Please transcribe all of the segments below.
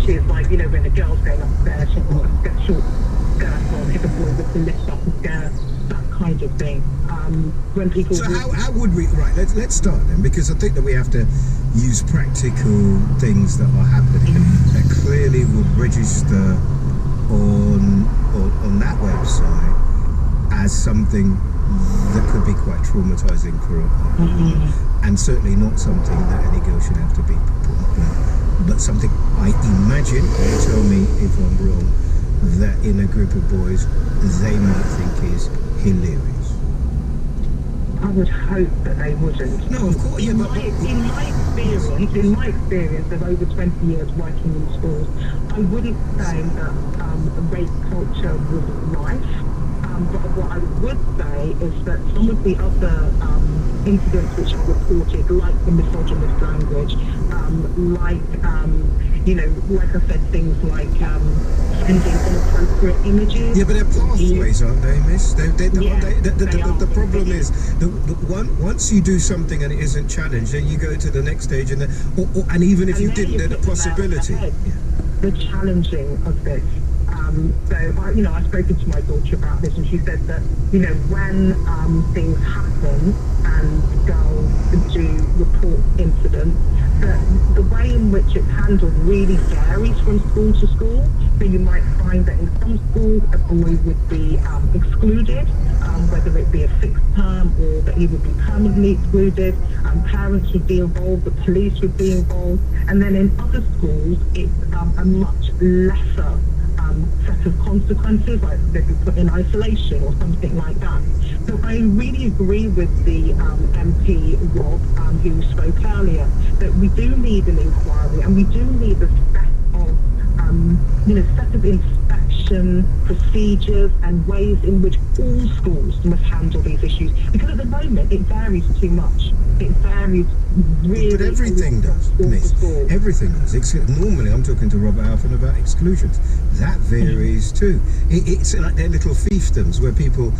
which is like, you know, when the girl's going upstairs, she's got a short skirt on, if a boy was to lift up the skirt, that kind of thing. When people... So how would we... Right, let's start then, because I think that we have to use practical things that are happening that clearly would register on that website as something that could be quite traumatizing for a and certainly not something that any girl should have to be put up with, but something I imagine, you tell me if I'm wrong, that in a group of boys they might think is hilarious. I would hope that they wouldn't. No, of course. In my experience of over 20 years working in schools, I wouldn't say that rape culture was rife. But what I would say is that some of the other incidents which are reported, like the misogynist language, you know, like I said, things like sending inappropriate images. Yeah, but they're pathways, aren't they, miss? The problem is that once you do something and it isn't challenged, then you go to the next stage, and and even if you didn't, there's a possibility. The challenging of this. So, you know, I've spoken to my daughter about this, and she said that, you know, when things happen and girls do report incidents, that the way in which it's handled really varies from school to school. So you might find that in some schools a boy would be excluded, whether it be a fixed term or that he would be permanently excluded. Parents would be involved, the police would be involved, and then in other schools it's a much lesser set of consequences, like they'd be put in isolation or something like that. So I really agree with the MP Rob, who spoke earlier, that we do need an inquiry, and we do need a set of inspection procedures and ways in which all schools must handle these issues, because at the moment it varies too much. It varies really. But everything does, miss. Everything does. Normally I'm talking to Robert Alphen about exclusions. That varies too. It's like their little fiefdoms where people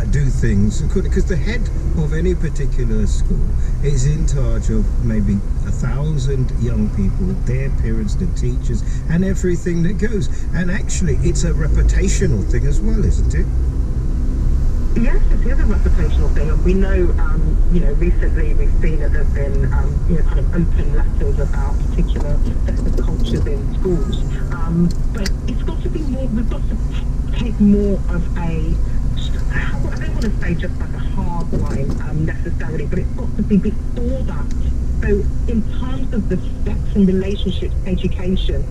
do things, because the head of any particular school is in charge of maybe 1,000 young people, their parents, the teachers, and everything that goes. And actually, it's a reputational thing as well, isn't it? Yes, it is a reputational thing, and we know, you know, recently we've seen that there's been, you know, kind of open letters about particular sets of cultures in schools. But it's got to be more, we've got to take more of a, I don't want to say just like a hard line necessarily, but it's got to be before that. So in terms of the sex and relationships education,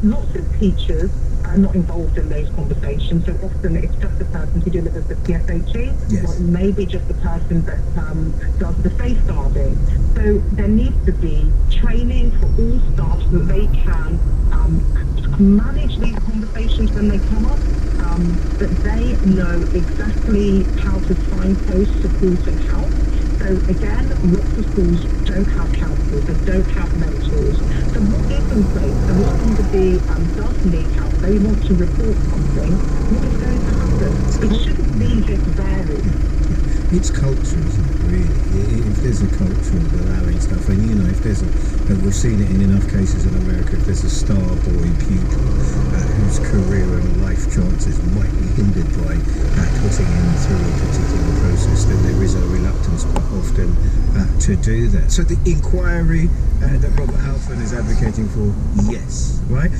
lots of teachers are not involved in those conversations, so often it's just the person who delivers the PSHE, yes, or maybe just the person that does the safeguarding. So there needs to be training for all staff so that they can manage these conversations when they come up, that they know exactly how to signpost support and help. So again, lots of schools don't have counsellors, they don't have mentors. So what is in place? So if somebody does need help, they want to report something, what is going to happen? It shouldn't be just varied. It's culture, isn't it, really? If there's a culture of allowing stuff, and you know, if there's we've seen it in enough cases in America, if there's a star boy pupil whose career and life chances might be hindered by putting him through a particular process, then there is a reluctance quite often to do that. So the inquiry that Robert Alphen is advocating for, yes, right?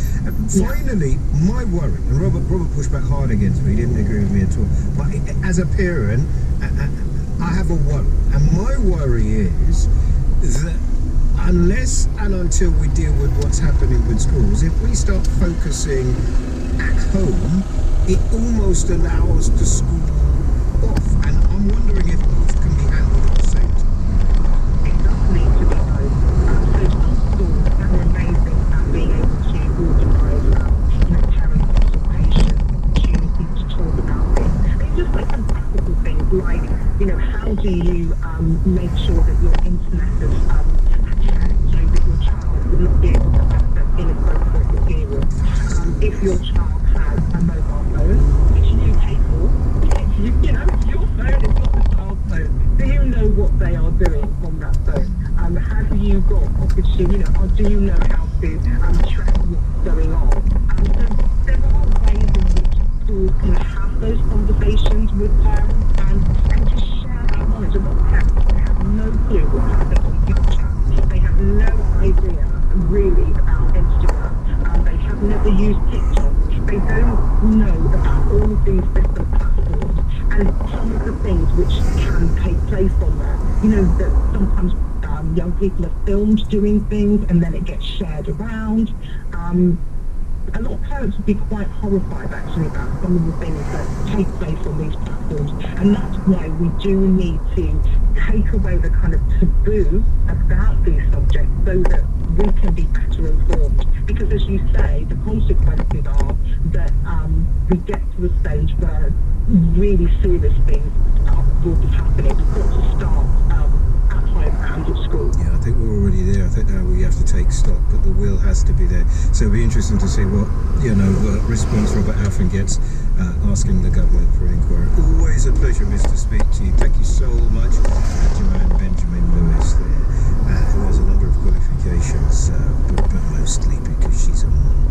Finally, my worry, and Robert pushed back hard against me, he didn't agree with me at all, but as a parent, I have a worry, and my worry is that unless and until we deal with what's happening with schools, if we start focusing at home, it almost allows the school off, and I'm wondering if both can be handled at the same time. It does need to be both. So some schools are amazing at being able to organise parent consultation, opportunities to talk about this. It's just like some practical things like, how do you make sure that your internet is checked so that your child will not be able to access inappropriate material? If your child has a mobile phone, which you pay for, it's your phone, it's not the child's phone. Do you know what they are doing on that phone? Have you you got opportunity, or do you know how to track what's going on? So there are ways in which schools can have those conversations with parents and just share that knowledge. A lot of parents have no clue what happens on Snapchat. They have no idea really about Instagram. They have never used TikTok. They don't know about all of these different platforms and some of the things which can take place on there. That sometimes young people are filmed doing things and then it gets shared around. A lot of parents would be quite horrified actually about some of the things that take place on these platforms, and that's why we do need to take away the kind of taboo about these subjects so that we can be better informed. Because as you say, the consequences are that we get to a stage where really serious things will be happening. We've got to start at home and at school. Yeah, I think we're already there. I think now we have to take stock, but the will has to be there. So it'll be interesting to see what response Robert Alfin gets asking the government for an inquiry. Always a pleasure, Mr. Speak to you. Thank you so much, Joanne Benjamin Lewis there, who has a number of qualifications, but mostly because she's a mum.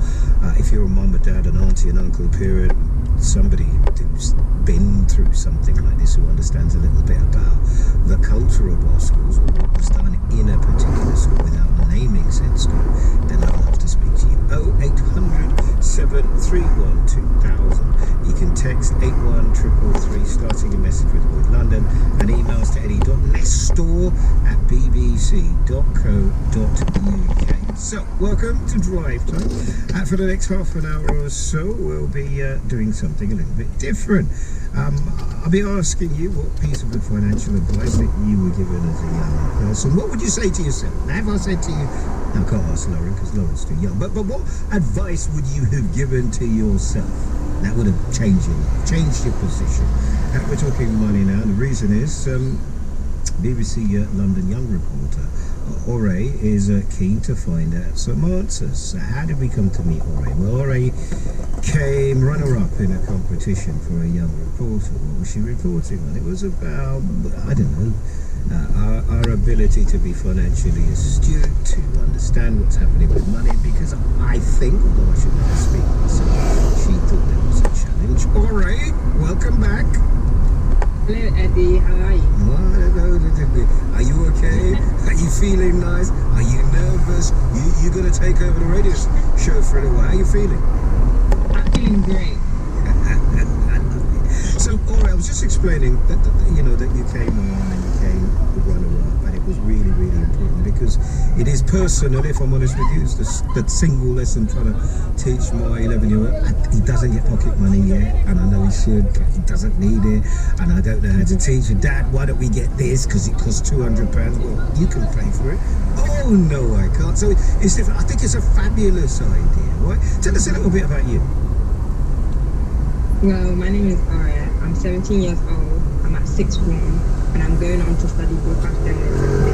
If you're a mum, a dad, an auntie, an uncle, a parent, somebody who's been through something like this, who understands a little bit about the culture of our schools or what was done in a particular school without naming said school, then I'd love to speak to you. 0800 731 2000. You can text 81333 starting a message with London, and emails to eddie.nestor@bbc.co.uk. So, welcome to Drive Time. For the next half an hour or so, we'll be doing something a little bit different. I'll be asking you what piece of financial advice that you were given as a young person. What would you say to yourself? Now, if I said to you, I can't ask Lauren because Lauren's too young, but what advice would you have given to yourself that would have changed your life, changed your position? We're talking money now, and the reason is BBC London Young reporter Ore is keen to find out some answers. How did we come to meet Ore? Well, Ore came runner-up in a competition for a young reporter. What was she reporting on? It was about, I don't know, our ability to be financially astute, to understand what's happening with money, because I think, although I should never speak myself, she thought there was a challenge. Ore, welcome back. Hello Eddie, how are you? Are you okay? Are you feeling nice? Are you nervous? You're going to take over the radio show for a while. How are you feeling? I'm feeling great. So, Ore, I was just explaining that you came on and you came the runner-up, and it was really, really important because it is personal, if I'm honest with you. It's that single lesson trying to teach my 11-year-old. He doesn't get pocket money yet, and I know he should, but he doesn't need it, and I don't know how to teach him. Dad, why don't we get this? Because it costs £200. Well, you can pay for it. Oh, no, I can't. So it's different. I think it's a fabulous idea, right? Tell us a little bit about you. Well, my name is Aria. I'm 17 years old. I'm at 6th form, and I'm going on to study broadcast journalism.